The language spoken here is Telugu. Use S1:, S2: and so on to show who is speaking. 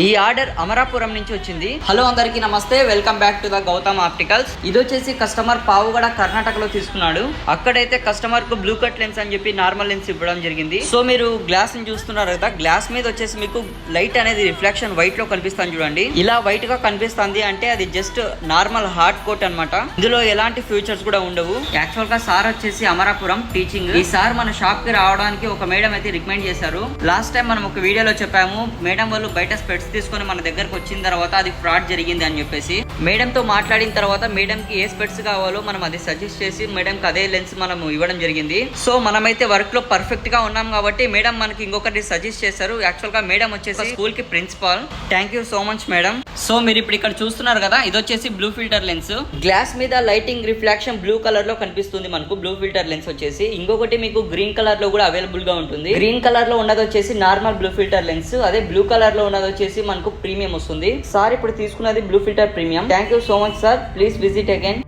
S1: ఈ ఆర్డర్ అమరాపురం నుంచి వచ్చింది. హలో అందరికీ నమస్తే, welcome back to the Gautam opticals. ఇది వచ్చేసి కస్టమర్ పావుగడ కర్ణాటకలో తీసుకున్నాడు. అక్కడైతే కస్టమర్ కు బ్లూ కట్ లెన్స్ అని చెప్పి నార్మల్ లెన్స్ ఇవ్వడం జరిగింది. సో మీరు గ్లాస్ ని చూస్తున్నారు కదా, గ్లాస్ మీద వచ్చేసి మీకు లైట్ అనేది రిఫ్లెక్షన్ వైట్ లో కనిపిస్తుంది చూడండి. ఇలా వైట్ గా కనిపిస్తుంది అంటే అది జస్ట్ నార్మల్ హార్డ్ కోట్ అన్నమాట. ఇందులో ఎలాంటి ఫ్యూచర్స్ కూడా ఉండవు. యాక్చువల్ గా సార్ వచ్చేసి అమరాపురం టీచింగ్. ఈ సార్ మన షాప్ కి రావడానికి ఒక మేడం అయితే రికమెండ్ చేశారు. లాస్ట్ టైం మనం ఒక వీడియోలో చెప్పాము, మేడం వాళ్ళు బయట స్పెట్స్ తీసుకొని మన దగ్గరకు వచ్చిన తర్వాత అది ఫ్రాడ్ జరిగింది అని చెప్పేసి. మేడం తో మాట్లాడిన తర్వాత మేడం కి ఏ స్పెట్స్ కావాలో మనం అది సజెస్ట్ చేసి మేడం కి అదే లెన్స్ మనం ఇవ్వడం జరిగింది. సో మనమైతే వర్క్ లో పర్ఫెక్ట్ గా ఉన్నాం కాబట్టి మేడం మనకి ఇంకొకటి సజెస్ట్ చేశారు. యాక్చువల్ గా మేడం వచ్చేసి స్కూల్ కి principal. Thank you so much madam. So మీరు ఇప్పుడు ఇక్కడ చూస్తున్నారు కదా, ఇది వచ్చేసి బ్లూ ఫిల్టర్ లెన్స్. గ్లాస్ మీద లైటింగ్ రిఫ్లెక్షన్ బ్లూ కలర్ లో కనిపిస్తుంది మనకు బ్లూ ఫిల్టర్ లెన్స్ వచ్చేసి. ఇంకొకటి మీకు గ్రీన్ కలర్ లో కూడా అవైలబుల్ గా ఉంటుంది. గ్రీన్ కలర్ లో ఉన్నది వచ్చేసి నార్మల్ బ్లూ ఫిల్టర్ లెన్స్. అదే బ్లూ కలర్ లో ఉన్నది వచ్చేసి మనకు ప్రీమియం వస్తుంది. సార్ ఇప్పుడు తీసుకున్నది blue filter premium. Thank you so much sir, please visit again.